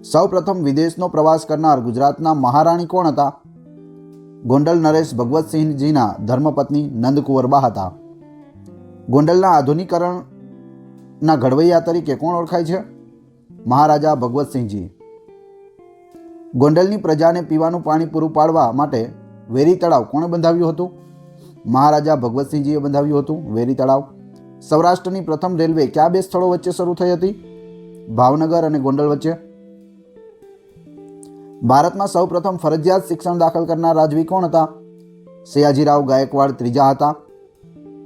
સૌ પ્રથમ વિદેશનો પ્રવાસ કરનાર ગુજરાતના મહારાણી કોણ હતા? ગોંડલ નરેશ ભગવતસિંહજીના ધર્મપત્ની નંદકુંવરબા હતા. ગોંડલના આધુનિકરણના ઘડવૈયા તરીકે કોણ ઓળખાય છે? મહારાજા ભગવતસિંહજી. ગોંડલની પ્રજાને પીવાનું પાણી પૂરું પાડવા માટે વેરી તળાવ કોણે બંધાવ્યું હતું? મહારાજા ભગવતસિંહજીએ બંધાવ્યું હતું વેરી તળાવ. સૌરાષ્ટ્રની પ્રથમ રેલવે કયા બે સ્થળો વચ્ચે શરૂ થઈ હતી? ભાવનગર અને ગોંડલ વચ્ચે. ભારતમાં સૌ પ્રથમ ફરજિયાત શિક્ષણ દાખલ કરનાર રાજવી કોણ હતા? સયાજીરાવ ગાયકવાડ ત્રીજા હતા.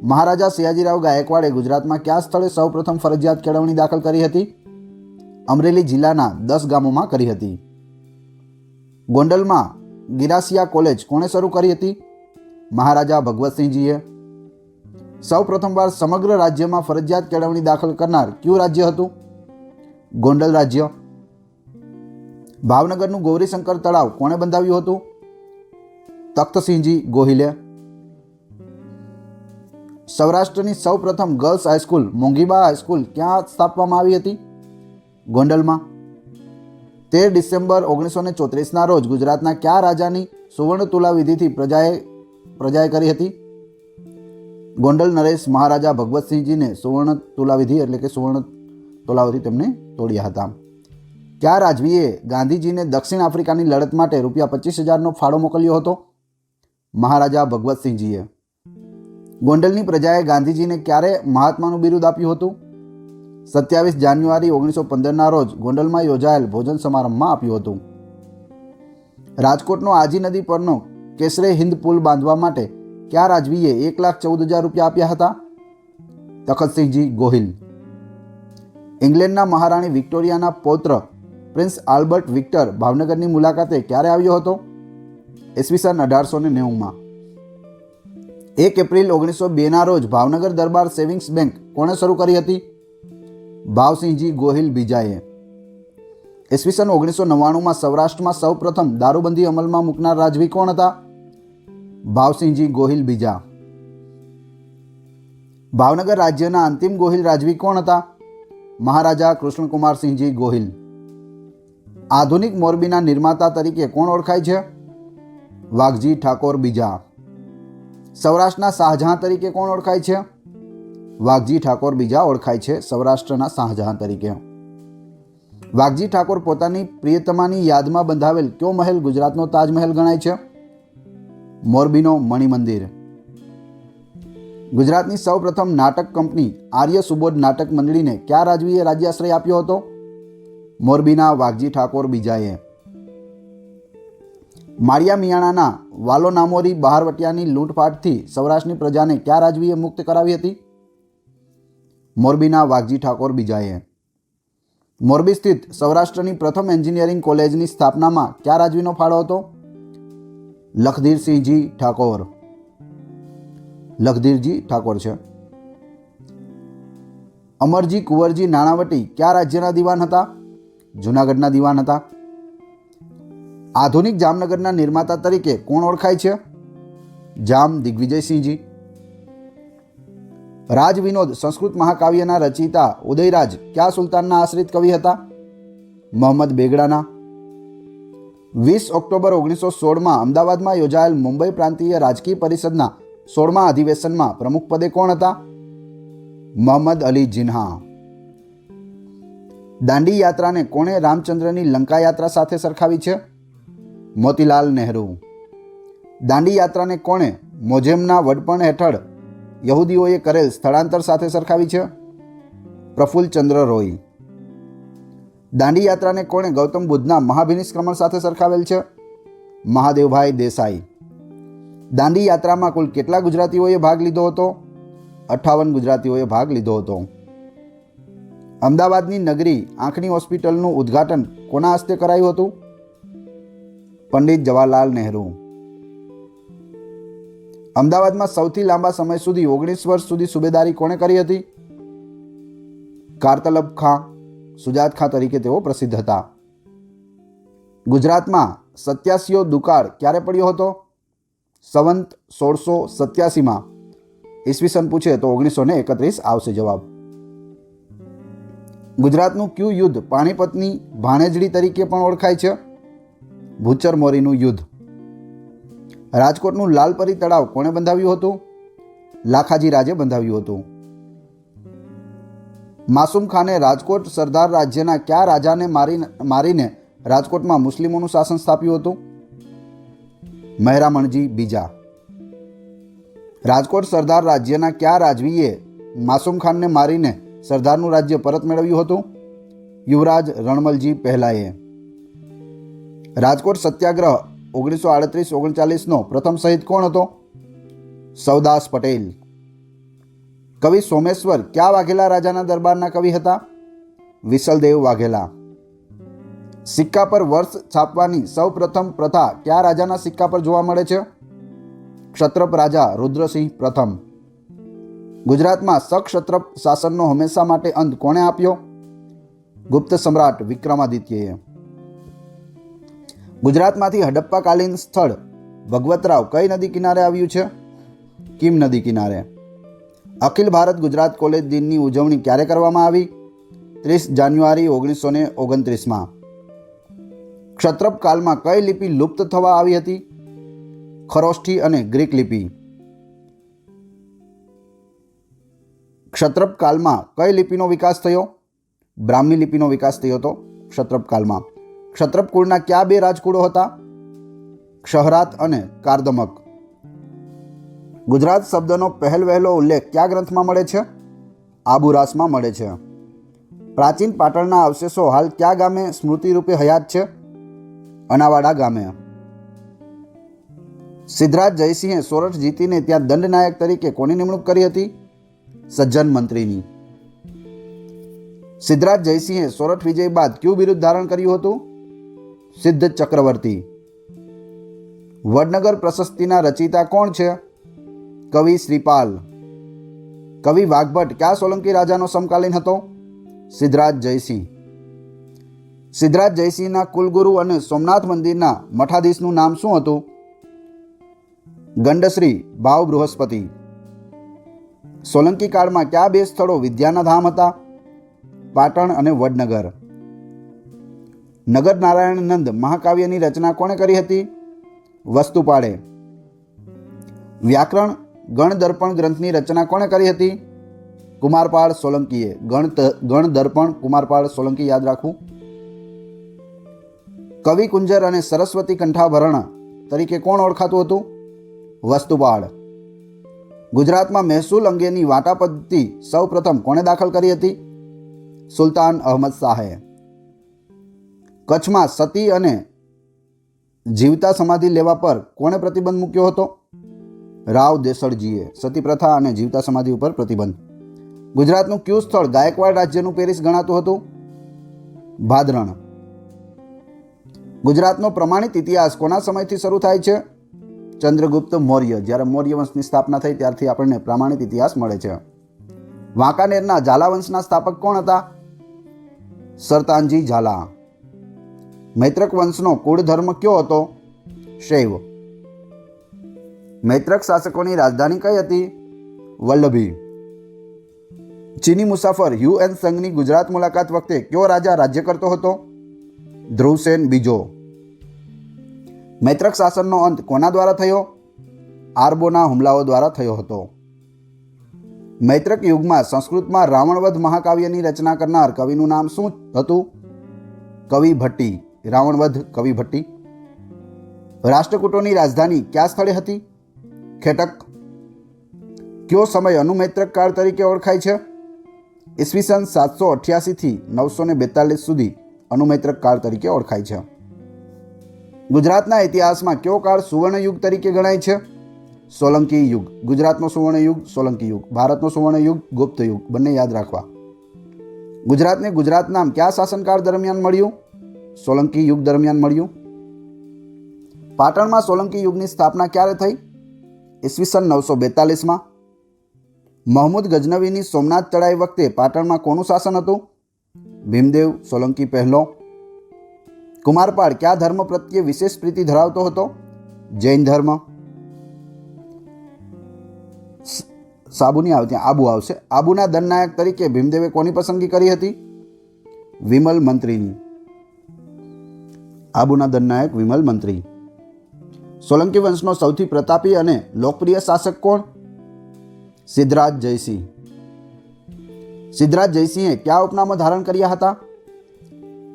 મહારાજા સયાજીરાવ ગાયકવાડે ગુજરાતમાં કયા સ્થળે સૌ પ્રથમ ફરજિયાત કેળવણી દાખલ કરી હતી? અમરેલી જિલ્લાના 10 ગામોમાં કરી હતી. ગોંડલમાં ગિરાસિયા કોલેજ કોણે શરૂ કરી હતી? મહારાજા ભગવતસિંહજીએ. સૌ પ્રથમવાર સમગ્ર રાજ્યમાં ફરજિયાત કેળવણી દાખલ કરનાર કયું રાજ્ય હતું? ગોંડલ રાજ્ય. ભાવનગરનું ગૌરીશંકર તળાવ કોણે બંધાવ્યું હતું? તખ્તસિંહજી ગોહિલે. સૌરાષ્ટ્રની સૌ પ્રથમ ગર્લ્સ હાઈસ્કૂલ મોંઘીબા હાઈસ્કૂલ ક્યાં સ્થાપવામાં આવી હતી? ગોંડલમાં. 13 ડિસેમ્બર 1934ના રોજ ગુજરાતના કયા રાજાની સુવર્ણ તુલા વિધિથી પ્રજાએ કરી હતી? ગોંડલ નરેશ મહારાજા ભગવતસિંહજીને સુવર્ણ તુલા વિધિ એટલે કે સુવર્ણ તોલાવથી તેમને તોડ્યા હતા. કયા રાજવીએ ગાંધીજીને દક્ષિણ આફ્રિકાની લડત માટે ₹25,000નો ફાળો મોકલ્યો હતો? મહારાજા ભગવતસિંહજીએ. ગોંડલની પ્રજાએ ગાંધીજીને ક્યારે મહાત્માનું બિરુદ આપ્યું હતું? 27 જાન્યુઆરી 1915ના રોજ ગોંડલમાં યોજાયેલ ભોજન સમારંભમાં આપ્યું હતું. રાજકોટનો આજી નદી પરનો કેસરે હિન્દ પુલ બાંધવા માટે કયા રાજવીએ ₹1,14,000 આપ્યા હતા? તખતસિંહજી ગોહિલ. ઇંગ્લેન્ડના મહારાણી વિક્ટોરિયાના પૌત્ર પ્રિન્સ આલ્બર્ટ વિક્ટર ભાવનગરની મુલાકાતે ક્યારે આવ્યો હતો? ઈસવીસન 1890માં. 1 એપ્રિલ 1902ના રોજ ભાવનગર દરબાર સેવિંગ્સ બેંક કોણે શરૂ કરી હતી? ભાવસિંહજી ગોહિલ બીજાએ. ઈસવીસન 1999માં સૌરાષ્ટ્રમાં સૌ પ્રથમ દારૂબંધી અમલમાં મૂકનાર રાજવી કોણ હતા? ભાવસિંહજી ગોહિલ બીજા. ભાવનગર રાજ્યના અંતિમ ગોહિલ રાજવી કોણ હતા? મહારાજા કૃષ્ણકુમારસિંહજી ગોહિલ. આધુનિક મોરબીના નિર્માતા તરીકે કોણ ઓળખાય છે? વાઘજી ઠાકોર બીજા. સૌરાષ્ટ્રના શાહજહાં તરીકે કોણ ઓળખાય છે? વાઘજી ઠાકોર બીજા ઓળખાય છે સૌરાષ્ટ્રના શાહજહાં તરીકે. વાઘજી ઠાકોર પોતાની પ્રિયતમાની યાદમાં બંધાવેલ કયો મહેલ ગુજરાતનો તાજમહેલ ગણાય છે? મોરબીનો મણિમંદિર. ગુજરાતની સૌ પ્રથમ નાટક કંપની આર્ય સુબોધ નાટક મંડળીને કયા રાજવીએ રાજ્યાશ્રય આપ્યો હતો? મોરબીના વાઘજી ઠાકોર બીજાએ. માળિયા મિયાણાના વાલો નામોરી બહારવટિયાની લૂંટફાટથી સૌરાષ્ટ્રની પ્રજાને કયા રાજવીએ મુક્ત કરાવી હતી? મોરબીના વાઘજી ઠાકોર બીજાએ. મોરબી સ્થિત સૌરાષ્ટ્રની પ્રથમ એન્જિનિયરિંગ કોલેજની સ્થાપનામાં કયા રાજવીનો ફાળો હતો? લખધીરસિંહજી ઠાકોર. લખધીરજી ઠાકોર છે. અમરજી કુંવરજી નાણાવટી કયા રાજ્યના દિવાન હતા? જૂનાગઢના દિવાન હતા. આધુનિક જામનગરના નિર્માતા તરીકે કોણ ઓળખાય છે? જામ દિગ્વિજયસિંહજી. રાજ વિનોદ સંસ્કૃત મહાકાવ્યના રચયિતા ઉદયરાજ કયા સુલતાનના આશ્રિત કવિ હતા? મોહમ્મદ બેગડાના. 20 ઓક્ટોબર 1916માં અમદાવાદમાં યોજાયેલ મુંબઈ પ્રાંતીય રાજકીય પરિષદના 16મા અધિવેશનમાં પ્રમુખ પદે કોણ હતા? મોહમ્મદ અલી જિન્હા. દાંડી યાત્રાને કોણે રામચંદ્રની લંકા યાત્રા સાથે સરખાવી છે? મોતીલાલ નહેરુ. દાંડી યાત્રાને કોણે મોજેમના વડપણ હેઠળ યહૂદીઓએ કરેલ સ્થળાંતર સાથે સરખાવી છે? પ્રફુલ્લચંદ્ર રોય. દાંડી યાત્રાને કોણે ગૌતમ બુદ્ધના મહાભિનિષ્ક્રમણ સાથે સરખાવેલ છે? મહાદેવભાઈ દેસાઈ. દાંડી યાત્રામાં કુલ કેટલા ગુજરાતીઓએ ભાગ લીધો હતો? 58 ગુજરાતીઓએ ભાગ લીધો હતો. અમદાવાદની નગરી આંખની હોસ્પિટલનું ઉદ્ઘાટન કોના હસ્તે કરાયું હતું? પંડિત જવાહરલાલ નહેરુ. અમદાવાદમાં સૌથી લાંબા સમય સુધી 19 વર્ષ સુધી સુબેદારી કોણે કરી હતી? કારતલબ ખાં, સુજાત ખાં તરીકે તેઓ પ્રસિદ્ધ હતા. ગુજરાતમાં 87યો દુકાળ ક્યારે પડ્યો હતો? સંવંત 1687માં. ઈસવીસન પૂછે તો 1931 આવશે જવાબ. ગુજરાતનું કયું યુદ્ધ પાણીપતની ભાણેજડી તરીકે પણ ઓળખાય છે? ભૂચર મોરીનું યુદ્ધ. રાજકોટનું લાલપરી તળાવ કોણે બંધાવ્યું હતું? લાખાજી રાજે બંધાવ્યું હતું. માસૂમ ખાને રાજકોટ સરદાર રાજ્યના કયા રાજાને મારીને રાજકોટમાં મુસ્લિમોનું શાસન સ્થાપ્યું હતું? મહેરામણજી બીજા. રાજકોટ સરદાર રાજ્યના કયા રાજવીએ માસૂમ ખાનને મારીને સરદારનું રાજ્ય પરત મેળવ્યું હતું? યુવરાજ રણમલજી પહેલાએ. રાજકોટ સત્યાગ્રહ 1938-39નો પ્રથમ શહીદ કોણ હતો? સૌદાસ પટેલ. કવિ સોમેશ્વર કયા વાઘેલા રાજાના દરબારના કવિ હતા? વિસલદેવ વાઘેલા. સિક્કા પર વર્ષ છાપવાની સૌ પ્રથમ પ્રથા કયા રાજાના સિક્કા પર જોવા મળે છે? ક્ષત્રપ રાજા રુદ્રસિંહ પ્રથમ. ગુજરાતમાં સક્ષત્રપ શાસનનો હંમેશા માટે અંત કોણે આપ્યો? ગુપ્ત સમ્રાટ વિક્રમાદિત્યએ. ગુજરાતમાંથી હડપ્પાકાલીન સ્થળ ભગવતરાવ કઈ નદી કિનારે આવ્યું છે? કીમ નદી કિનારે. અખિલ ભારત ગુજરાત કોલેજ દિનની ઉજવણી ક્યારે કરવામાં આવી? 30 જાન્યુઆરી 1929માં. ક્ષત્રપ કાળમાં કઈ લિપિ લુપ્ત થવા આવી હતી? ખરોષ્ઠી અને ગ્રીક લિપિ. ક્ષત્રપ કાળમાં કઈ લિપિનો વિકાસ થયો? બ્રાહ્મી લિપિનો વિકાસ થયો હતો ક્ષત્રપ કાળમાં. ક્ષત્રપ કુળના કયા બે રાજકુળો હતા? ક્ષહરાત અને કાર્દમક. ગુજરાત શબ્દનો પહેલવહેલો ઉલ્લેખ કયા ગ્રંથમાં મળે છે? આબુરાસમાં મળે છે. પ્રાચીન પાટણના અવશેષો હાલ કયા ગામે સ્મૃતિ રૂપે હયાત છે? અનાવાડા ગામે. સિદ્ધરાજ જયસિંહે સોરઠ જીતીને ત્યાં દંડનાયક તરીકે કોની નિમણૂક કરી હતી? સજ્જન મંત્રીની. સિદ્ધરાજ જયસિંહે સોરઠ વિજય બાદ કયું બિરુદ ધારણ કર્યું હતું? સિદ્ધ ચક્રવર્તી. વડનગર પ્રશસ્તિના રચયિતા કોણ છે? કવિ શ્રીપાલ. કવિ વાઘભટ્ટ કયા સોલંકી રાજાનો સમકાલીન હતો? સિદ્ધરાજ જયસિંહ. સિદ્ધરાજ જયસિંહના કુલગુરુ અને સોમનાથ મંદિરના મઠાધીશનું નામ શું હતું? ગંડશ્રી ભાવ બૃહસ્પતિ. સોલંકી કાળમાં કયા બે સ્થળો વિદ્યાના ધામ હતા? પાટણ અને વડનગર. નગર નારાયણ નંદ મહાકાવ્યની રચના કોણે કરી હતી? વસ્તુપાળે. વ્યાકરણ ગણદર્પણ ગ્રંથની રચના કોણે કરી હતી? કુમારપાળ સોલંકીએ. ગણદર્પણ કુમારપાળ સોલંકી યાદ રાખવું. કવિ કુંજર અને સરસ્વતી કંઠાભરણ તરીકે કોણ ઓળખાતું હતું? વસ્તુપાળ. ગુજરાતમાં મહેસૂલ અંગેની વાટાપદ્ધતિ સૌ પ્રથમ કોણે દાખલ કરી હતી? સુલતાન અહમદ શાહે. કચ્છમાં સતી અને જીવતા સમાધિ લેવા પર કોણે પ્રતિબંધ મૂક્યો હતો? રાવ દેસળજીએ. સતી પ્રથા અને જીવતા સમાધિ ઉપર પ્રતિબંધ. ગુજરાતનું કયું સ્થળ ગાયકવાડ રાજ્યનું પેરિસ ગણાતું હતું? ભાદરણ. ગુજરાતનો પ્રમાણિત ઇતિહાસ કોના સમયથી શરૂ થાય છે? ચંદ્રગુપ્ત મૌર્ય. જ્યારે મૌર્ય વંશની સ્થાપના થઈ ત્યારથી આપણને પ્રમાણિત ઇતિહાસ મળે છે. વાંકાનેરના ઝાલા વંશના સ્થાપક કોણ હતા? સરતાનજી ઝાલા. મૈત્રક વંશનો કુળ ધર્મ કયો હતો? શૈવ. મૈત્રક શાસકોની રાજધાની કઈ હતી? વલ્લભી. ચીની મુસાફર યુએન સંઘની ગુજરાત મુલાકાત વખતે કયો રાજા રાજ્ય કરતો હતો? ધ્રુવસેન બીજો. મૈત્રક શાસનનો અંત કોના દ્વારા થયો? આરબોના હુમલાઓ દ્વારા થયો હતો. મૈત્રક યુગમાં સંસ્કૃતમાં રાવણવધ મહાકાવ્યની રચના કરનાર કવિનું નામ શું હતું? કવિ ભટ્ટી. રાવણવધ કવિ ભટ્ટી. રાષ્ટ્રકૂટોની રાજધાની કયા સ્થળે હતી? ખેટક. કયો સમય અનુમૈત્રક કાળ તરીકે ઓળખાય છે? ઈસવીસન 788 થી 942 સુધી અનુમૈત્રક કાળ તરીકે ઓળખાય છે. ગુજરાતના ઇતિહાસમાં કયો કાળ સુવર્ણ યુગ તરીકે ગણાય છે? સોલંકી યુગ. ગુજરાતનો સુવર્ણ યુગ સોલંકી યુગ. ભારતનો સુવર્ણ યુગ ગુપ્ત યુગ. બંને યાદ રાખવા. ગુજરાતને ગુજરાત નામ કયા શાસનકાળ દરમિયાન મળ્યું? સોલંકી યુગ દરમિયાન મળ્યું. પાટણમાં સોલંકી યુગની સ્થાપના ક્યારે થઈ? ઈસવીસન 942માં. મહમૂદ ગજનવીની સોમનાથ ચડાઈ વખતે પાટણમાં કોનું શાસન હતું? ભીમદેવ સોલંકી પહેલો. કુમારપાળ કયા ધર્મ પ્રત્યે વિશેષ પ્રીતિ ધરાવતો હતો? જૈન ધર્મ. સાબુ નહીં આવે ત્યાં આબુ આવશે. આબુના દંડનાયક તરીકે ભીમદેવે કોની પસંદગી કરી હતી? વિમલ મંત્રીની. આબુના દંડનાયક વિમલ મંત્રી. સોલંકી વંશનો સૌથી પ્રતાપી અને લોકપ્રિય શાસક કોણ? સિદ્ધરાજ જયસિંહ. સિદ્ધરાજ જયસિંહે કયા ઉપનામો ધારણ કર્યા હતા?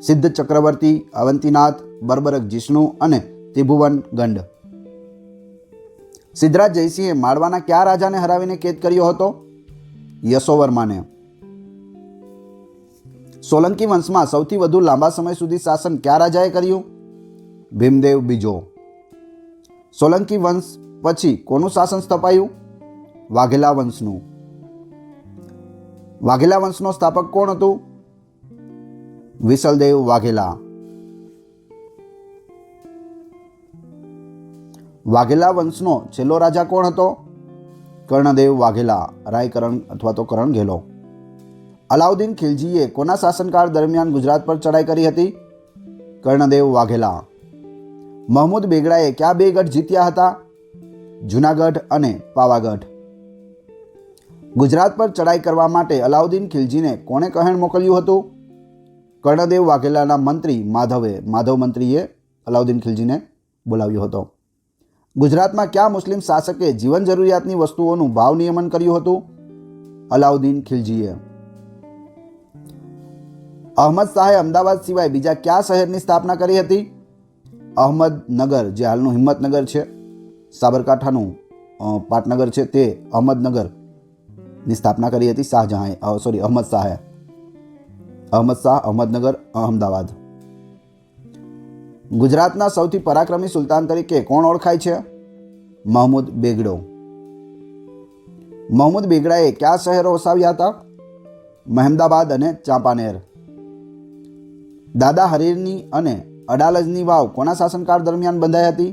સિદ્ધ ચક્રવર્તી, અવંતીનાથ, બર્બરક જિષ્ણુ અને ત્રિભુવન ગંડ. સિદ્ધરાજ જયસિંહે માળવાના કયા રાજાને હરાવીને કેદ કર્યો હતો? યશોવર્માને. સોલંકી વંશમાં સૌથી વધુ લાંબા સમય સુધી શાસન કયા રાજાએ કર્યું? ભીમદેવ બીજો. સોલંકી વંશ પછી કોનું શાસન સ્થપાયું? વાઘેલા વંશનું. વાઘેલા વંશનો સ્થાપક કોણ હતું? વિસલદેવ વાઘેલા. વાઘેલા વંશનો છેલ્લો રાજા કોણ હતો? કર્ણદેવ વાઘેલા, રાયકરણ અથવા તો કરણ ઘેલો. અલાઉદ્દીન ખિલજીએ કોના શાસનકાળ દરમિયાન ગુજરાત પર ચડાઈ કરી હતી? કર્ણદેવ વાઘેલા. મહમૂદ બેગડાએ કયા બે ગઢ જીત્યા હતા? જૂનાગઢ અને પાવાગઢ. ગુજરાત પર ચડાઈ કરવા માટે અલાઉદ્દીન ખિલજીને કોણે કહેણ મોકલ્યું હતું? કર્ણદેવ વાઘેલાના મંત્રી માધવે. માધવ મંત્રીએ અલાઉદ્દીન ખિલજીને બોલાવ્યો હતો. ગુજરાતમાં કયા મુસ્લિમ શાસકે જીવન જરૂરિયાતની વસ્તુઓનું ભાવ નિયમન કર્યું હતું? અલાઉદ્દીન ખિલજીએ. અહમદ શાહે અમદાવાદ સિવાય બીજા કયા શહેરની સ્થાપના કરી હતી? અહમદનગર, જે હાલનું હિંમતનગર છે, સાબરકાંઠાનું પાટનગર છે, તે અહમદનગરની સ્થાપના કરી હતી અહમદ શાહે. અહમદ શાહ, અહમદનગર, અહમદાવાદ. ગુજરાતના સૌથી પરાક્રમી સુલતાન તરીકે કોણ ઓળખાય છે? મહમૂદ બેગડો. મહમૂદ બેગડાએ કયા શહેરો વસાવ્યા હતા? મહેમદાબાદ અને ચાંપાનેર. દાદા હરીરની અને અડાલજની વાવ કોના શાસનકાળ દરમિયાન બંધાઈ હતી?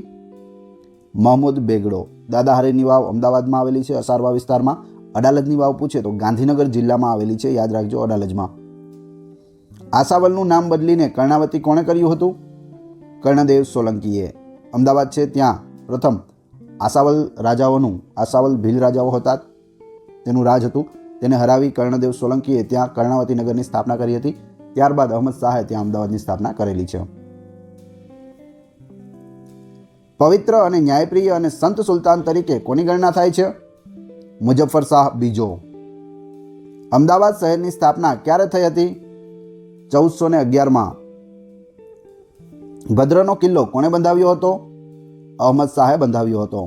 મહમૂદ બેગડો. દાદા હરીરની વાવ અમદાવાદમાં આવેલી છે, અસારવા વિસ્તારમાં. અડાલજની વાવ પૂછે તો ગાંધીનગર જિલ્લામાં આવેલી છે, યાદ રાખજો, અડાલજમાં. આસાવલનું નામ બદલીને કર્ણાવતી કોણે કર્યું હતું? કર્ણદેવ સોલંકીએ. અમદાવાદ છે ત્યાં પ્રથમ આસાવલ ભીલ રાજાઓ હતા, તેનું રાજ હતું, તેને હરાવી કર્ણદેવ સોલંકીએ ત્યાં કર્ણાવતી નગરની સ્થાપના કરી હતી. ત્યારબાદ અહમદ શાહે ત્યાં અમદાવાદની સ્થાપના કરેલી છે. પવિત્ર અને ન્યાયપ્રિય અને સંત સુલતાન તરીકે કોની ગણના થાય છે? મુઝફ્ફર શાહ બીજો. અમદાવાદ શહેરની સ્થાપના ક્યારે થઈ હતી? 1411માં. ભદ્રનો કિલ્લો કોણે બંધાવ્યો હતો? અહમદ શાહે બંધાવ્યો હતો.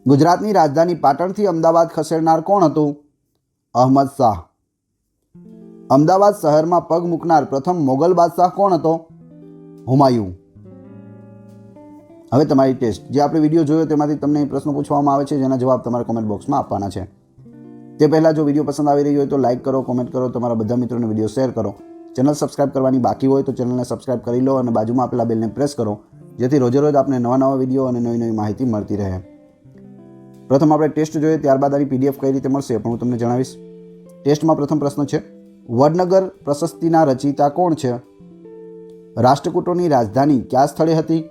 ગુજરાતની રાજધાની પાટણથી અમદાવાદ ખસેડનાર કોણ હતું? અહમદ શાહ. અમદાવાદ શહેરમાં પગ મૂકનાર પ્રથમ મોગલ બાદશાહ કોણ હતો? હુમાયું. હવે તમારી ટેસ્ટ. જે આપણે વિડીયો જોયો તેમાંથી તમને પ્રશ્નો પૂછવામાં આવે છે, જેના જવાબ તમારે કોમેન્ટ બોક્સમાં આપવાના છે. તે પહેલાં જો વિડીયો પસંદ આવી રહ્યો હોય તો લાઇક કરો, કોમેન્ટ કરો, તમારા બધા મિત્રોને વિડીયો શેર કરો. ચેનલ સબસ્ક્રાઇબ કરવાની બાકી હોય તો ચેનલને સબસ્ક્રાઇબ કરી લો અને બાજુમાં આપેલા બેલને પ્રેસ કરો, જેથી રોજે રોજ આપને નવા વિડીયો અને નવી માહિતી મળતી રહે. પ્રથમ આપણે ટેસ્ટ જોઈએ, ત્યારબાદ આની PDF કઈ રીતે મળશે પણ હું તમને જણાવીશ. ટેસ્ટમાં પ્રથમ પ્રશ્ન છે, વડનગર પ્રશસ્તિના રચયિતા કોણ છે? રાષ્ટ્રકૂટોની રાજધાની કયા સ્થળે હતી?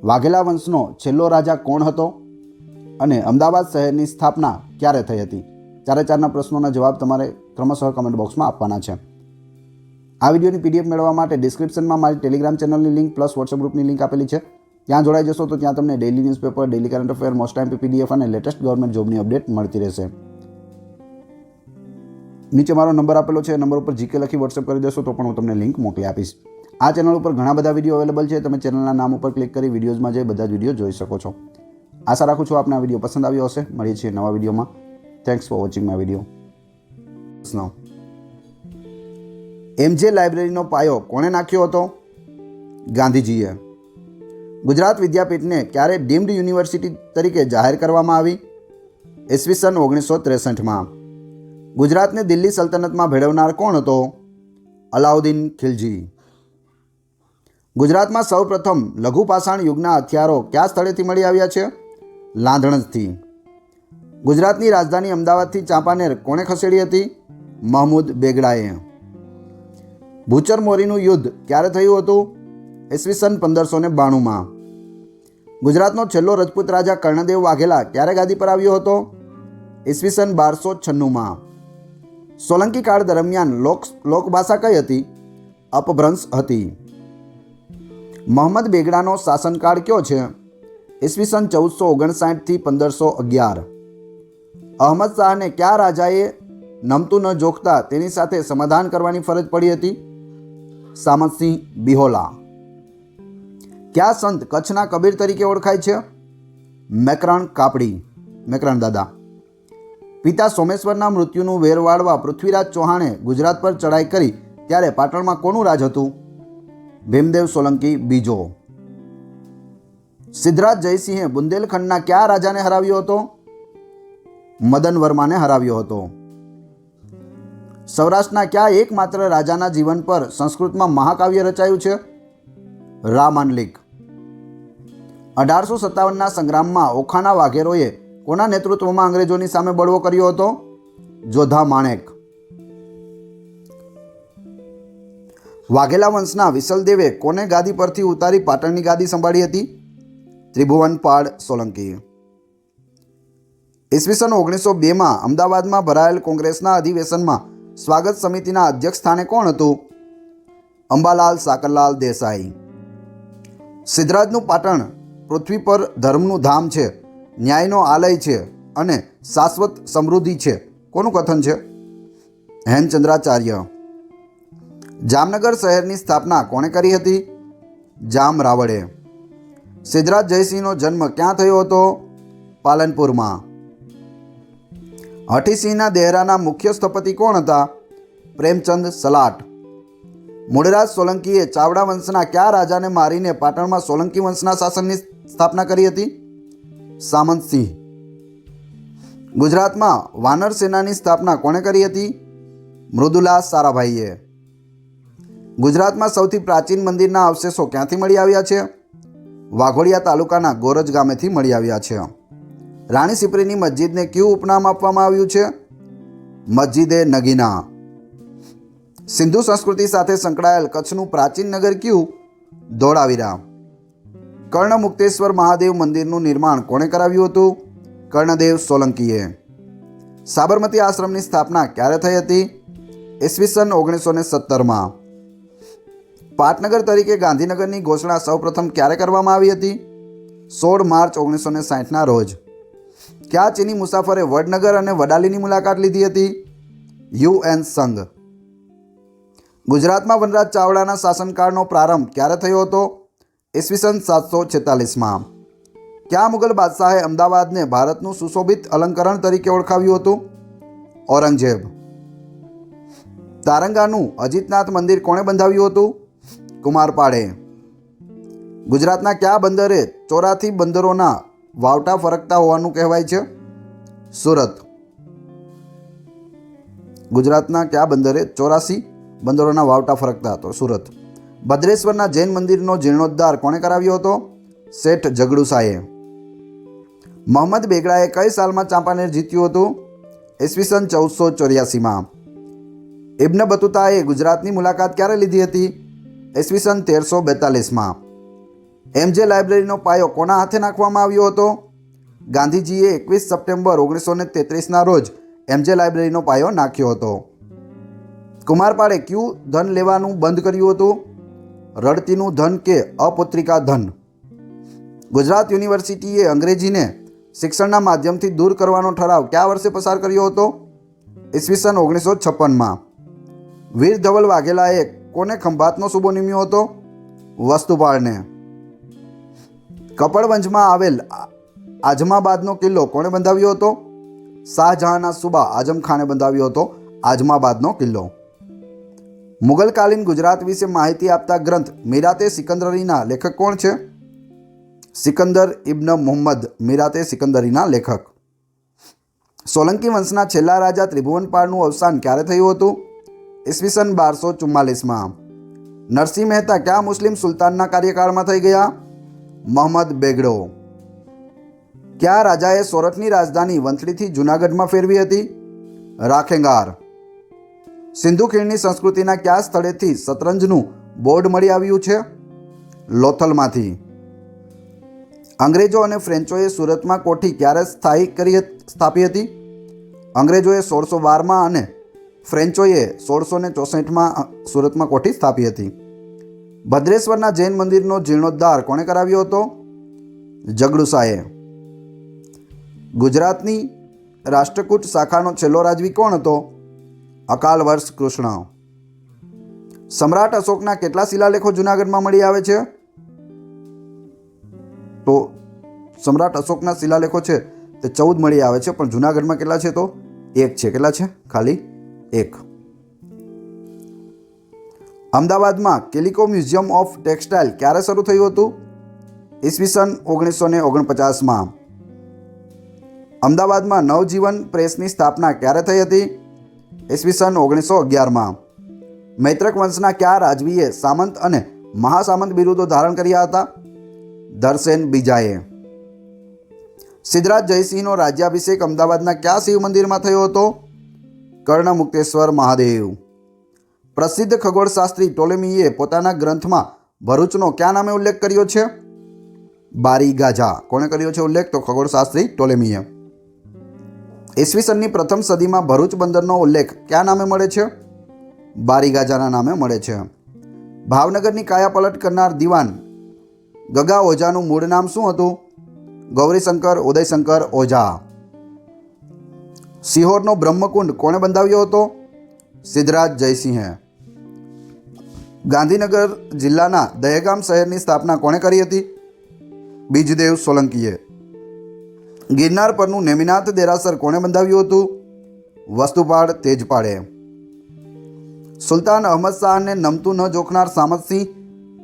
વાઘેલા વંશનો છેલ્લો રાજા કોણ હતો? અને અમદાવાદ શહેરની સ્થાપના ક્યારે થઈ હતી? ચારે ચારના પ્રશ્નોના જવાબ તમારે ક્રમશઃ કમેન્ટ બોક્સમાં આપવાના છે. આ વિડીયોની PDF મેળવવા માટે ડિસ્ક્રિપ્શનમાં મારી ટેલિગ્રામ ચેનલની લિંક પ્લસ વોટ્સઅપ ગ્રુપની લિંક આપેલી છે. ત્યાં જોડાઈ જશો તો ત્યાં તમને daily newspaper, daily current affair, most time PDF અને લેટેસ્ટ ગવર્મેન્ટ જોબની અપડેટ મળતી રહેશે. નીચે મારો નંબર આપેલો છે, નંબર ઉપર GK લખી વોટ્સઅપ કરી દેશો તો પણ હું તમને લિંક મોકલી આપીશ. આ ચેનલ ઉપર ઘણા બધા વિડીયો અવેલેબલ છે, તમે ચેનલના નામ ઉપર ક્લિક કરી વિડીયોઝમાં જઈ બધા જ વિડીયો જોઈ શકો છો. આશા રાખું છું આપને આ વિડીયો પસંદ આવ્યો હશે. મળીએ છીએ નવા વિડીયોમાં. Thanks for watching my video. MJ લાઇબ્રેરીનો પાયો કોણે નાખ્યો હતો? ગાંધીજીએ. ગુજરાત વિદ્યાપીઠને ક્યારે ડીમ્ડ યુનિવર્સિટી તરીકે જાહેર કરવામાં આવી? ઈસવીસન 1963માં. ગુજરાતને દિલ્હી સલ્તનતમાં ભેળવનાર કોણ હતો? અલાઉદ્દીન ખિલજી. ગુજરાતમાં સૌપ્રથમ લઘુ પાષાણ યુગના હથિયારો કયા સ્થળેથી મળી આવ્યા છે? લાંધણજથી. ગુજરાતની રાજધાની અમદાવાદથી ચાંપાનેર કોણે ખસેડી હતી? મહમૂદ બેગડાએ. ભૂચર મોરીનું યુદ્ધ ક્યારે થયું હતું? ઈસવીસન 1592માં. ગુજરાતનો છેલ્લો રજપૂત રાજા કર્ણદેવ વાઘેલા ક્યારે ગાદી પર આવ્યો હતો? ઈસવીસન 1296માં. સોલંકી કાળ દરમિયાન લોકભાષા કઈ હતી? અપભ્રંશ હતી. મોહમ્મદ બેગડાનો શાસનકાળ કયો છે? ઈસવીસન 1459 થી 1511. અહમદ શાહને કયા રાજાએ નમતું ન જોખતા તેની સાથે સમાધાન કરવાની ફરજ પડી હતી? સામતસિંહ બિહોલા. કયા સંત કચ્છના કબીર તરીકે ઓળખાય છે? મેકરણ કાપડી, મેકરણ દાદા. પિતા સોમેશ્વરના મૃત્યુનું વેર વાળવા પૃથ્વીરાજ ચૌહાણે ગુજરાત પર ચડાઈ કરી ત્યારે પાટણમાં કોનું રાજ હતું? ભીમદેવ સોલંકી બીજો. સિદ્ધરાજ જયસિંહે બુંદેલખંડના કયા રાજાને હરાવ્યો હતો? મદન વર્માને હરાવ્યો હતો. સૌરાષ્ટ્રના કયા એકમાત્ર રાજાના જીવન પર સંસ્કૃતમાં મહાકાવ્ય રચાયું છે? રામાંડલિક. 1857ના સંગ્રામમાં ઓખાના વાઘેરોએ કોના નેતૃત્વમાં અંગ્રેજોની સામે બળવો કર્યો હતો? જોધા માણેક. વાઘેલા વંશના વિસલદેવે કોને ગાદી પરથી ઉતારી પાટણની ગાદી સંભાળી હતી? ત્રિભુવનપાળ સોલંકી. ઈસવીસન 1902માં અમદાવાદમાં ભરાયેલ કોંગ્રેસના અધિવેશનમાં સ્વાગત સમિતિના અધ્યક્ષ સ્થાને કોણ હતું? અંબાલાલ સાકરલાલ દેસાઈ. સિદ્ધરાજનું પાટણ પૃથ્વી પર ધર્મનું ધામ છે, ન્યાયનો આલય છે અને શાશ્વત સમૃદ્ધિ છે કોનું કથન છે? હેમચંદ્રાચાર્ય. જામનગર શહેરની સ્થાપના કોણે કરી હતી? જામ રાવળે. સિદ્ધરાજ જયસિંહનો જન્મ ક્યાં થયો હતો? પાલનપુરમાં. હઠીસિંહના દેહરાના મુખ્ય સ્થપતિ કોણ હતા? પ્રેમચંદ સલાટ. મૂળરાજ સોલંકીએ ચાવડા વંશના કયા રાજાને મારીને પાટણમાં સોલંકી વંશના શાસનની સ્થાપના કરી હતી? સામંતસિંહ. ગુજરાતમાં વાનર સેનાની સ્થાપના કોણે કરી હતી? મૃદુલા સારાભાઈએ. ગુજરાતમાં સૌથી પ્રાચીન મંદિરના અવશેષો ક્યાંથી મળી આવ્યા છે? વાઘોડિયા તાલુકાના ગોરજ ગામેથી મળી આવ્યા છે. રાણી સિપરીની મસ્જિદને કયું ઉપનામ આપવામાં આવ્યું છે? મસ્જિદે નગીના. સિંધુ સંસ્કૃતિ સાથે સંકળાયેલ કચ્છનું પ્રાચીન નગર કયું? ધોળાવીરા. કર્ણમુક્તેશ્વર મહાદેવ મંદિરનું નિર્માણ કોણે કરાવ્યું હતું? કર્ણદેવ સોલંકીએ. સાબરમતી આશ્રમની સ્થાપના ક્યારે થઈ હતી? ઈસવીસન 1917માં. પાટનગર તરીકે ગાંધીનગરની ઘોષણા સૌપ્રથમ ક્યારે કરવામાં આવી હતી? 16 માર્ચ 1960ના રોજ. કયા ચીની મુસાફરે વડનગર અને વડાલીની મુલાકાત લીધી હતી? યુએન સંઘ. ગુજરાતમાં વનરાજ ચાવડાના શાસનકાળનો પ્રારંભ ક્યારે થયો હતો? ઈસવીસન 746માં. કયા મુગલ બાદશાહે અમદાવાદને ભારતનું સુશોભિત અલંકરણ તરીકે ઓળખાવ્યું હતું? ઔરંગઝેબ. તારંગાનું અજીતનાથ મંદિર કોણે બંધાવ્યું હતું? કુમારપાળે. ગુજરાતના કયા બંદરે 84 બંદરોના વાવટા ફરકતા હોવાનું કહેવાય છે? સુરત. ગુજરાતના કયા બંદરે 84 બંદરોના વાવટા ફરકતા હતો? સુરત. ભદ્રેશ્વરના જૈન મંદિરનો જીર્ણોદ્ધાર કોણે કરાવ્યો હતો? શેઠ જગડુસાએ. મોહમ્મદ બેગડાએ કઈ સાલમાં ચાંપાનેર જીત્યું હતું? ઈસવીસન 1484માં. ઇબ્ન બતુતાએ ગુજરાતની મુલાકાત ક્યારે લીધી હતી? ઈસવીસન 1342માં. એમજે લાઇબ્રેરીનો પાયો કોના હાથે નાખવામાં આવ્યો હતો? ગાંધીજીએ 21 સપ્ટેમ્બર 1933ના રોજ એમજે લાઇબ્રેરીનો પાયો નાખ્યો હતો. કુમારપાળે કયું ધન લેવાનું બંધ કર્યું હતું? રડતીનું ધન કે અપુત્રિકા ધન. ગુજરાત યુનિવર્સિટીએ અંગ્રેજીને શિક્ષણના માધ્યમથી દૂર કરવાનો ઠરાવ કયા વર્ષે પસાર કર્યો હતો? ઈસવીસન 1956માં. વીર ધવલ વાઘેલાએ કોને ખંભાતનો સૂબો નિમ્યો હતો? વસ્તુપાળને. કપડવંજમાં આવેલ આજમાબાદનો કિલ્લો કોણે બંધાવ્યો હતો? શાહજહાંના સુબા આઝમ ખાને બંધાવ્યો હતો આજમાબાદનો કિલ્લો. મુગલકાલીન ગુજરાત વિશે માહિતી આપતા ગ્રંથ મીરાતે સિકંદરીના લેખક કોણ છે? સિકંદર ઇબ્ન મુહમ્મદ મીરાતે સિકંદરીના લેખક. સોલંકી વંશના છેલ્લા રાજા ત્રિભુવનપાળનું અવસાન ક્યારે થયું હતું? ઈસવીસન 1244માં. નરસિંહ મહેતા કયા મુસ્લિમ સુલતાનના કાર્યકાળમાં થઈ ગયા? મોહમ્મદ બેગડો. કયા રાજાએ સોરઠની રાજધાની વંથલીથી જૂનાગઢમાં ફેરવી હતી? રાખેંગાર. સિંધુ ખીણની સંસ્કૃતિના કયા સ્થળેથી શતરંજનું બોર્ડ મળી આવ્યું છે? લોથલમાંથી. અંગ્રેજો અને ફ્રેન્ચોએ સુરતમાં કોઠી ક્યારે સ્થાપી હતી? અંગ્રેજોએ 1612માં અને ફ્રેન્ચોએ 1664માં સુરતમાં કોઠી સ્થાપી હતી? ભદ્રેશ્વરના જૈન મંદિરનો જીર્ણોદ્ધાર કોણે કરાવ્યો હતો? જગડુસાએ. ગુજરાતની રાષ્ટ્રકૂટ શાખાનો છેલ્લો રાજવી કોણ હતો? અકાલવર્ષ કૃષ્ણ. સમ્રાટ અશોકના કેટલા શિલાલેખો જૂનાગઢમાં મળી આવે છે? તો સમ્રાટ અશોકના શિલાલેખો છે તે 14 મળી આવે છે, પણ જૂનાગઢમાં કેટલા છે? તો 1 છે. કેટલા છે? ખાલી 1. અમદાવાદમાં કેલિકો મ્યુઝિયમ ઓફ ટેક્સટાઇલ ક્યારે શરૂ થયું હતું? ઈસવીસન 1949માં. અમદાવાદમાં નવજીવન પ્રેસની સ્થાપના ક્યારે થઈ હતી? ઈસવીસન 1911માં. મૈત્રક વંશના કયા રાજવીએ સામંત અને મહાસામંત બિરુદો ધારણ કર્યા હતા? ધરસેન બીજાએ. સિદ્ધરાજ જયસિંહનો રાજ્યાભિષેક અમદાવાદના કયા શિવ મંદિરમાં થયો હતો? કર્ણમુક્તેશ્વર મહાદેવ. પ્રસિદ્ધ ખગોળશાસ્ત્રી ટોલેમીએ પોતાના ગ્રંથમાં ભરૂચનો કયા નામે ઉલ્લેખ કર્યો છે? બારી ગાજા. કોણે કર્યો છે ઉલ્લેખ? તો ખગોળશાસ્ત્રી ટોલેમીએ. ઈસવીસનની પ્રથમ સદીમાં ભરૂચ બંદરનો ઉલ્લેખ કયા નામે મળે છે? બારી ગાજાના નામે મળે છે. ભાવનગરની કાયાપલટ કરનાર દિવાન ગગા ઓઝાનું મૂળ નામ શું હતું? ગૌરીશંકર ઉદયશંકર ઓઝા. સિહોરનો બ્રહ્મકુંડ કોણે બંધાવ્યો હતો? સિદ્ધરાજ જયસિંહે. ગાંધીનગર જિલ્લાના દહેગામ શહેરની સ્થાપના કોણે કરી હતી? બીજદેવ સોલંકીએ. ગિરનાર પરનું નેમિનાથ દેરાસર કોણે બંધાવ્યું હતું? વસ્તુપાળ તેજપાળે. સુલતાન અહમદ શાહને નમતું ન જોખનાર સામતસિંહ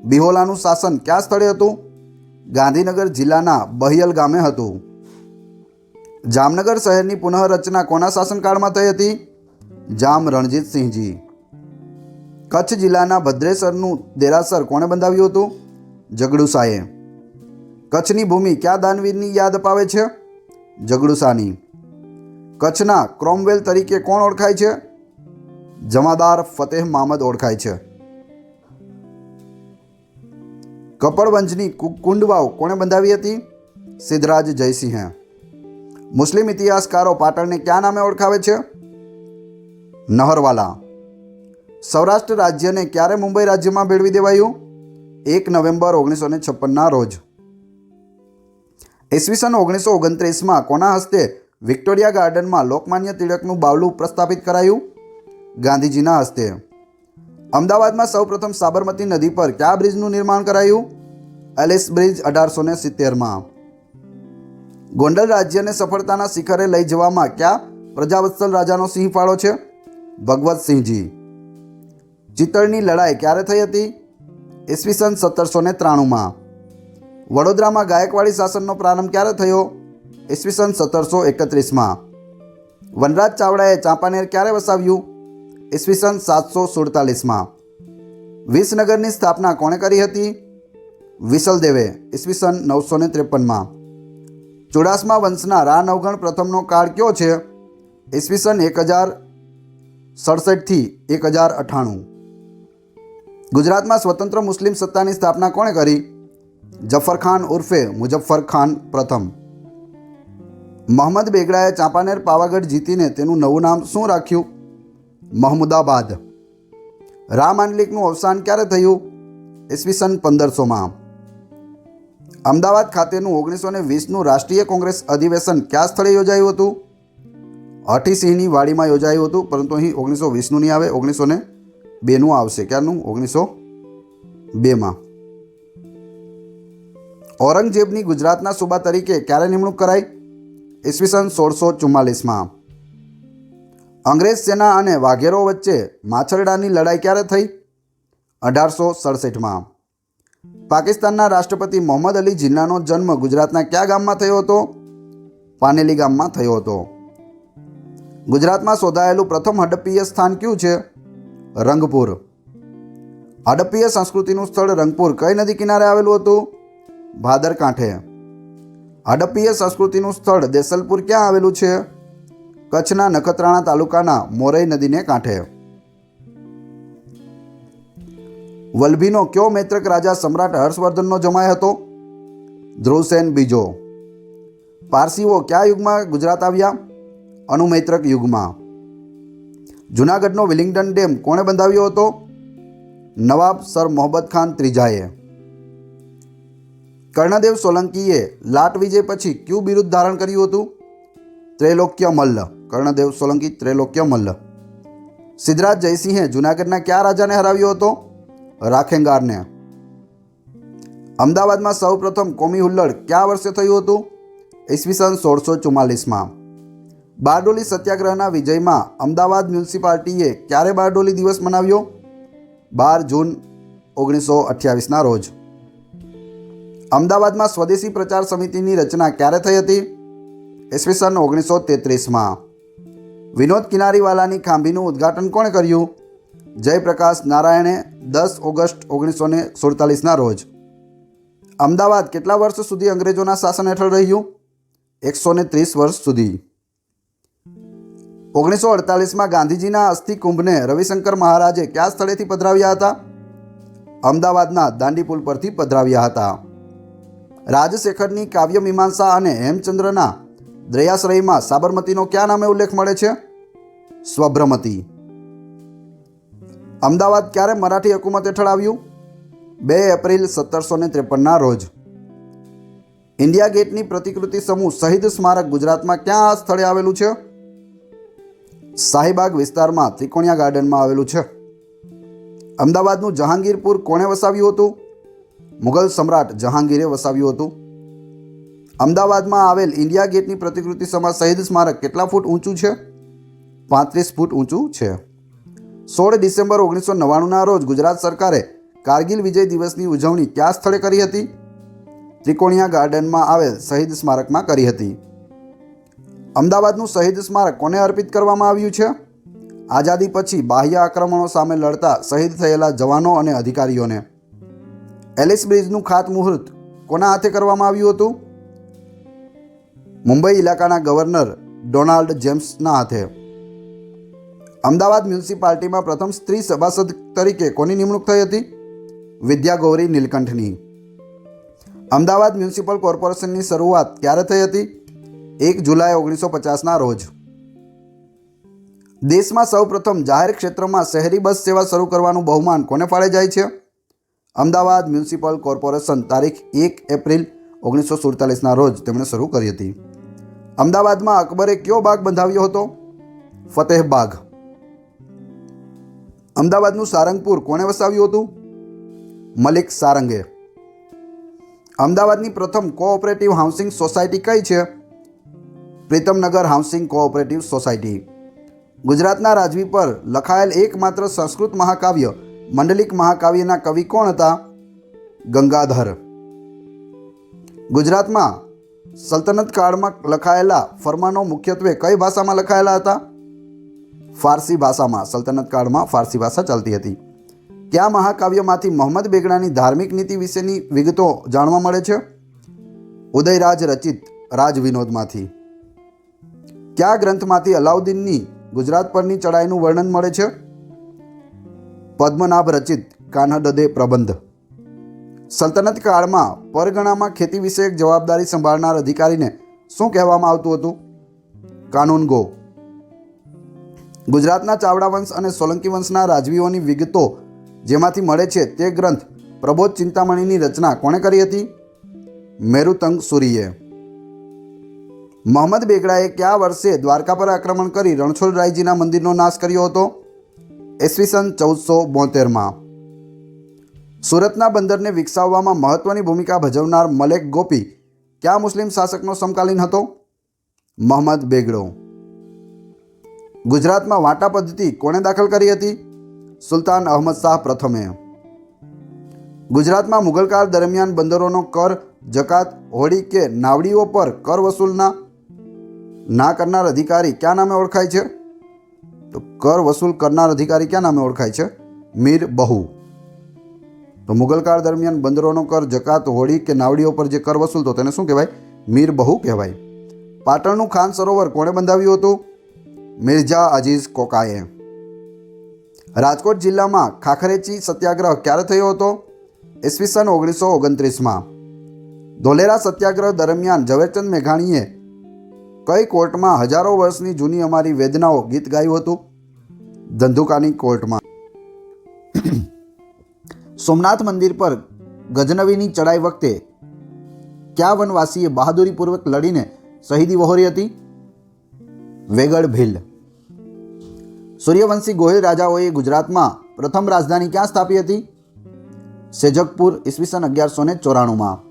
બિહોલાનું શાસન કયા સ્થળે હતું? ગાંધીનગર જિલ્લાના બહિયલ ગામે હતું. જામનગર શહેરની પુનઃરચના કોના શાસનકાળમાં થઈ હતી? જામ રણજીતસિંહજી. કચ્છ જિલ્લાના ભદ્રેસરનું દેરાસર કોણે બંધાવ્યું હતું? જગડુસાએ. કચ્છની ભૂમિ કયા દાનવીરની યાદ અપાવે છે? જગડુસાની. કચ્છના ક્રોમવેલ તરીકે કોણ ઓળખાય છે? જમાદાર ફતેહ મામદ ઓળખાય છે. કપડવંજની કુંડવાવ કોણે બંધાવી હતી? સિદ્ધરાજ જયસિંહે. મુસ્લિમ ઇતિહાસકારો પાટણને કયા નામે ઓળખાવે છે? નહરવાલા. સૌરાષ્ટ્ર રાજ્યને ક્યારે મુંબઈ રાજ્યમાં ભેળવી દેવાયું? 1 નવેમ્બર 1956ના રોજ. ઈસવીસન 1929માં કોના હસ્તે વિક્ટોરિયા ગાર્ડનમાં લોકમાન્ય તિલકનું બાવલું પ્રસ્થાપિત કરાયું? ગાંધીજીના હસ્તે. અમદાવાદમાં સૌપ્રથમ સાબરમતી નદી પર કયા બ્રિજનું નિર્માણ કરાયું? Alice bridge 1870માં. ગોંડલ રાજ્યને સફળતાના શિખરે લઈ જવામાં કયા પ્રજાવત્સલ રાજાનો સિંહ ફાળો છે? ભગવતસિંહજી. ચિત્તળની લડાઈ ક્યારે થઈ હતી? ઈસવીસન 1793માં. વડોદરામાં ગાયકવાડી શાસનનો પ્રારંભ ક્યારે થયો? ઈસવીસન 1731માં. વનરાજ ચાવડાએ ચાંપાનેર ક્યારે વસાવ્યું? ઈસવીસન 747માં. વિસનગરની સ્થાપના કોણે કરી હતી? વિસલદેવે. ઈસવીસન 953માં. ચુડાસમા વંશના રા નવગણ પ્રથમનો કાળ કયો છે? ઈસવીસન 1067 થી 1098. ગુજરાતમાં સ્વતંત્ર મુસ્લિમ સત્તાની સ્થાપના કોણે કરી? જફરખાન ઉર્ફે મુઝફ્ફર ખાન પ્રથમ. મોહમ્મદ બેગડાએ ચાંપાનેર પાવાગઢ જીતીને તેનું નવું નામ શું રાખ્યું? મહમુદાબાદ. રા માંડલિકનું અવસાન ક્યારે થયું? ઈસવીસન 1500માં. અમદાવાદ ખાતેનું 1920નું રાષ્ટ્રીય કોંગ્રેસ અધિવેશન કયા સ્થળે યોજાયું હતું? હઠીસિંહની વાડીમાં યોજાયું હતું, પરંતુ અહીં 1920નું નહીં આવે, 1902નું આવશે. ક્યારનું? 1902માં. ઔરંગઝેબની ગુજરાતના સૂબા તરીકે ક્યારે નિમણૂક કરાઈ? ઈસવીસન 1644માં. અંગ્રેજ સેના અને વાઘેરો વચ્ચે માછરડાની લડાઈ ક્યારે થઈ? 1867માં. પાકિસ્તાનના રાષ્ટ્રપતિ મોહમ્મદ અલી જિન્નાનો જન્મ ગુજરાતના કયા ગામમાં થયો હતો? પાનેલી ગામમાં થયો હતો. ગુજરાતમાં શોધાયેલું પ્રથમ હડપ્પીય સ્થાન કયું છે? રંગપુર. હડપ્પીય સંસ્કૃતિનું સ્થળ રંગપુર કઈ નદી કિનારે આવેલું હતું? ભાદર કાંઠે. હડપ્પીય સંસ્કૃતિનું સ્થળ દેસલપુર ક્યાં આવેલું છે? કચ્છના નખત્રાણા તાલુકાના મોરઈ નદીને કાંઠે. વલ્લભીનો કયો મૈત્રક રાજા સમ્રાટ હર્ષવર્ધનનો જમાઈ હતો? ધ્રુવસેન બીજો. પારસીઓ કયા યુગમાં ગુજરાત આવ્યા? અનુમૈત્રક યુગમાં. જૂનાગઢનો વિલિંગ્ટન ડેમ કોણે બંધાવ્યો હતો? નવાબ સર મોહમ્મદ ખાન ત્રીજાએ. કર્ણદેવ સોલંકીએ લાટ વિજય પછી કયું બિરુદ ધારણ કર્યું હતું? ત્રૈલોક્ય મલ્લ. કર્ણદેવ સોલંકી ત્રૈલોક્ય મલ્લ. સિદ્ધરાજ જયસિંહે જૂનાગઢના કયા રાજાને હરાવ્યો હતો? રાખેંગારને. અમદાવાદમાં સૌપ્રથમ કોમી હુલ્લડ કયા વર્ષે થયું હતું? ઈસવીસન 1644માં. બારડોલી સત્યાગ્રહના વિજયમાં અમદાવાદ મ્યુનિસિપાલિટીએ ક્યારે બારડોલી દિવસ મનાવ્યો? 12 જૂન 1928ના રોજ. અમદાવાદમાં સ્વદેશી પ્રચાર સમિતિની રચના ક્યારે થઈ હતી? ઈસવીસન 1933માં. વિનોદ કિનારીવાલાની ખાંભીનું ઉદ્ઘાટન કોણે કર્યું? જયપ્રકાશ નારાયણે 10 ઓગસ્ટ 1947ના રોજ. અમદાવાદ કેટલા વર્ષ સુધી અંગ્રેજોના શાસન હેઠળ રહ્યું? 130 વર્ષ સુધી. 1948માં ગાંધીજીના અસ્થિ કુંભને રવિશંકર મહારાજે કયા સ્થળેથી પધરાવ્યા હતા? અમદાવાદના દાંડી પુલ પરથી પધરાવ્યા હતા. રાજશેખરની કાવ્ય મીમાંસા અને હેમચંદ્રના દયાશ્રયમાં સાબરમતીનો કયા નામે ઉલ્લેખ મળે છે? સ્વભ્રમતી. અમદાવાદ ક્યારે મરાઠી હુકુમત હેઠળ આવ્યું? 2 એપ્રિલ 1753ના રોજ. ઇન્ડિયા ગેટની પ્રતિકૃતિ સમૂહ શહીદ સ્મારક ગુજરાતમાં ક્યાં સ્થળે આવેલું છે? શાહીબાગ વિસ્તારમાં ત્રિકોણિયા ગાર્ડનમાં આવેલું છે. અમદાવાદનું જહાંગીરપુર કોણે વસાવ્યું હતું? મુગલ સમ્રાટ જહાંગીરે વસાવ્યું હતું. અમદાવાદમાં આવેલ ઇન્ડિયા ગેટની પ્રતિકૃતિ સમા શહીદ સ્મારક કેટલા ફૂટ ઊંચું છે? 35 ફૂટ ઊંચું છે. 16 ડિસેમ્બર 1999ના રોજ ગુજરાત સરકારે કારગિલ વિજય દિવસની ઉજવણી કયા સ્થળે કરી હતી? ત્રિકોણિયા ગાર્ડનમાં આવેલ શહીદ સ્મારકમાં કરી હતી. અમદાવાદનું શહીદ સ્મારક કોને અર્પિત કરવામાં આવ્યું છે? આઝાદી પછી બાહ્ય આક્રમણો સામે લડતા શહીદ થયેલા જવાનો અને અધિકારીઓને. એલિસ બ્રિજનું ખાતમુહૂર્ત કોના હાથે કરવામાં આવ્યું હતું? મુંબઈ ઇલાકાના ગવર્નર ડોનાલ્ડ જેમ્સના હાથે. અમદાવાદ મ્યુનિસિપાલિટીમાં પ્રથમ સ્ત્રી સભાસદ તરીકે કોની નિમણૂક થઈ હતી? વિદ્યાગૌરી નીલકંઠની. અમદાવાદ મ્યુનિસિપલ કોર્પોરેશનની શરૂઆત ક્યારે થઈ હતી? 1 જુલાઈ 1950ના રોજ. દેશમાં સૌપ્રથમ જાહેર ક્ષેત્રમાં શહેરી બસ સેવા શરૂ કરવાનું બહુમાન કોને ફાળે જાય છે? અમદાવાદ મ્યુનિસિપલ કોર્પોરેશન તારીખ 1 એપ્રિલ 1947ના રોજ તેમણે શરૂ કરી હતી. અમદાવાદમાં અકબરે કયો બાગ બંધાવ્યો હતો? ફતેહ બાગ. અમદાવાદનું સારંગપુર કોણે વસાવ્યું હતું? મલિક સારંગે. અમદાવાદની પ્રથમ કોઓપરેટિવ હાઉસિંગ સોસાયટી કઈ છે? પ્રીતમનગર હાઉસિંગ કોઓપરેટિવ સોસાયટી. ગુજરાતના રાજવી પર લખાયેલ એકમાત્ર સંસ્કૃત મહાકાવ્ય મંડલિક મહાકાવ્યના કવિ કોણ હતા? ગંગાધર. ગુજરાતમાં સલ્તનત કાળમાં લખાયેલા ફરમાનો મુખ્યત્વે કઈ ભાષામાં લખાયેલા હતા? ફારસી ભાષામાં. સલ્તનત કાળમાં ફારસી ભાષા ચાલતી હતી. કયા મહાકાવ્યમાંથી મોહમ્મદ બેગડાની ધાર્મિક નીતિ વિશેની વિગતો જાણવા મળે છે? ઉદયરાજ રચિત રાજવિનોદમાંથી. કયા ગ્રંથમાંથી અલાઉદ્દીનની ગુજરાત પરની ચડાઈનું વર્ણન મળે છે? પદ્મનાભ રચિત કાન્હદદે પ્રબંધ. સલ્તનત કાળમાં પરગણામાં ખેતી વિષયક જવાબદારી સંભાળનાર અધિકારીને શું કહેવામાં આવતું હતું? કાનૂનગો. ગુજરાતના ચાવડા વંશ અને સોલંકી વંશના રાજવીઓની વિગતો જેમાંથી મળે છે તે ગ્રંથ પ્રબોધ ચિંતામણીની રચના કોણે કરી હતી? મેરુતંગ સુરીએ. મોહમ્મદ બેગડાએ કયા વર્ષે દ્વારકા પર આક્રમણ કરી રણછોડરાયજીના મંદિરનો નાશ કર્યો હતો? ઈસવીસન 1472માં. સુરતના બંદરને વિકસાવવામાં મહત્વની ભૂમિકા ભજવનાર મલેક ગોપી કયા મુસ્લિમ શાસકનો સમકાલીન હતો? મોહમ્મદ બેગડો. ગુજરાતમાં વાટા પદ્ધતિ કોણે દાખલ કરી હતી? સુલતાન અહમદ શાહ પ્રથમે. ગુજરાતમાં મુગલકાળ દરમિયાન બંદરોનો કર, જકાત, હોડી કે નાવડીઓ પર કર વસૂલના ના કરનાર અધિકારી કયા નામે ઓળખાય છે? તો કર વસૂલ કરનાર અધિકારી કયા નામે ઓળખાય છે? મીર બહુ. તો મુગલકાળ દરમિયાન બંદરોનો કર, જકાત, હોડી કે નાવડીઓ પર જે કર વસૂલતો તેને શું કહેવાય? મીર બહુ કહેવાય. પાટણનું ખાન સરોવર કોણે બંધાવ્યું હતું? મિર્ઝા અજીઝ કોકાએ. રાજકોટ જિલ્લામાં ખાખરેચી સત્યાગ્રહ ક્યારે થયો હતો? ઈસવીસન 1929માં. ધોલેરા સત્યાગ્રહ દરમિયાન ઝવેરચંદ મેઘાણીએ કઈ કોર્ટમાં હજારો વર્ષની જૂની અમારી વેદનાઓ ગીત ગાયું હતું? ધંધુકાની કોર્ટમાં. સોમનાથ મંદિર પર ગજનવીની ચડાઈ વખતે કયા વનવાસીએ બહાદુરીપૂર્વક લડીને શહીદી વહોરી હતી? વેગળ ભીલ. સૂર્યવંશી ગોહિલ રાજાઓએ ગુજરાતમાં પ્રથમ રાજધાની ક્યાં સ્થાપી હતી? સેજકપુર, ઈસવીસન 1194માં.